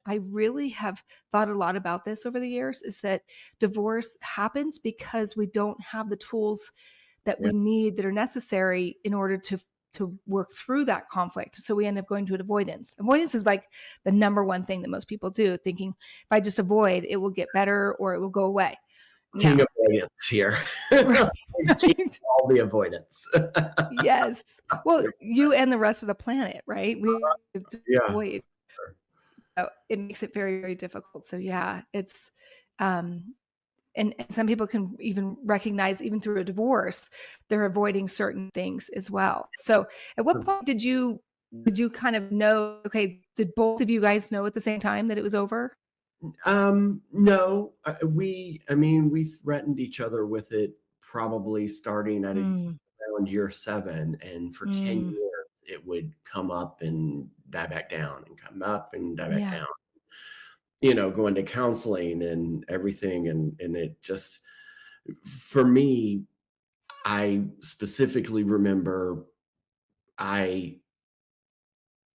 I really have thought a lot about this over the years is that divorce happens because we don't have the tools that Yeah. we need that are necessary in order to work through that conflict. So we end up going to an avoidance. Avoidance is like the number one thing that most people do, thinking if I just avoid, it will get better or it will go away. King No. avoidance here. Right. King Right. all the avoidance. Yes. Well, you and the rest of the planet, right? We Yeah. avoid. So it makes it very, very difficult. So yeah, it's um and some people can even recognize even through a divorce, they're avoiding certain things as well. So at what point did you kind of know, okay, did both of you guys know at the same time that it was over? No, I mean, we threatened each other with it probably starting at Mm, around year 7, and for 10 mm, years, it would come up and die back down and come up and die back yeah. down. Going to counseling and everything, and it just for me, I specifically remember I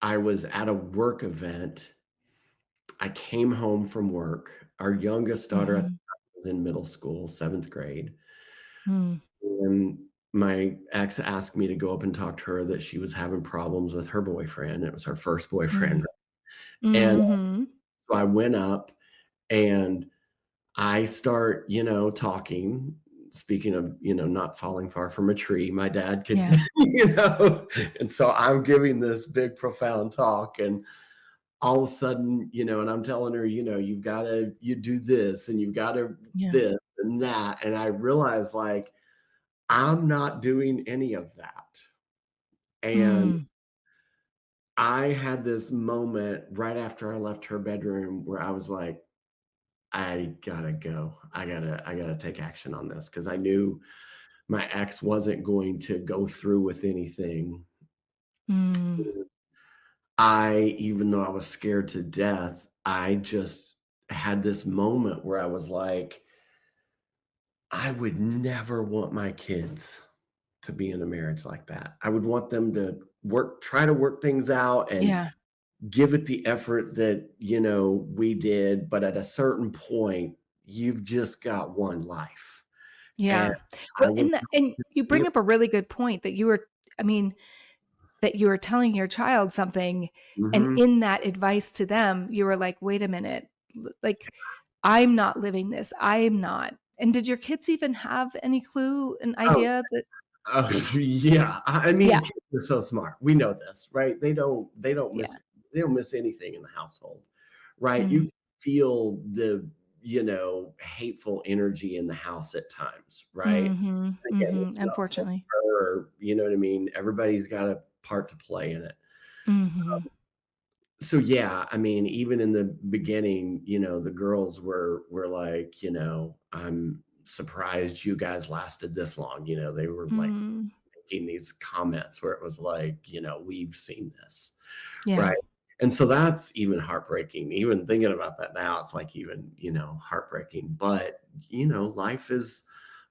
I was at a work event. I came home from work. Our youngest daughter at the Mhm, time was in middle school, 7th grade, mm, and my ex asked me to go up and talk to her that she was having problems with her boyfriend. It was her first boyfriend, mm, and mhm. so I went up and I start, talking. Speaking of, not falling far from a tree, my dad could, Yeah, and so I'm giving this big, profound talk, and all of a sudden, and I'm telling her, you do this and you've got to yeah. this and that. And I realized like, I'm not doing any of that. And Mm, I had this moment right after I left her bedroom where I was like, I gotta go. I gotta take action on this because I knew my ex wasn't going to go through with anything. mm, Even though I was scared to death, I just had this moment where I was like, I would never want my kids to be in a marriage like that. I would want them to try to work things out and yeah, give it the effort that, we did. But at a certain point, you've just got one life. And yeah. I Well, was, and you bring up a really good point that I mean, that you were telling your child something, and mhm. in that advice to them, you were like, "Wait a minute, like, I'm not living this, I'm not." And did your kids even have any clue, an Oh, idea that oh, yeah. I yeah, mean, kids are so smart. We know this, right? yeah, They don't miss anything in the household, right? You mm, can feel the, hateful energy in the house at times, right? mhm, Again, mhm, it's not just unfortunately. her, you know what I mean? Everybody's got a part to play in it. Mhm, So yeah, I mean, even in the beginning, the girls were like, I'm surprised you guys lasted this long. They were like mm, making these comments where it was like, we've seen this, yeah, right? And so that's even heartbreaking. Even thinking about that now, it's like even, heartbreaking. But, life is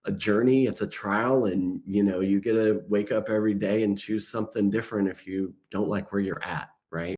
a journey, it's a trial, and you get to wake up every day and choose something different if you don't like where you're at.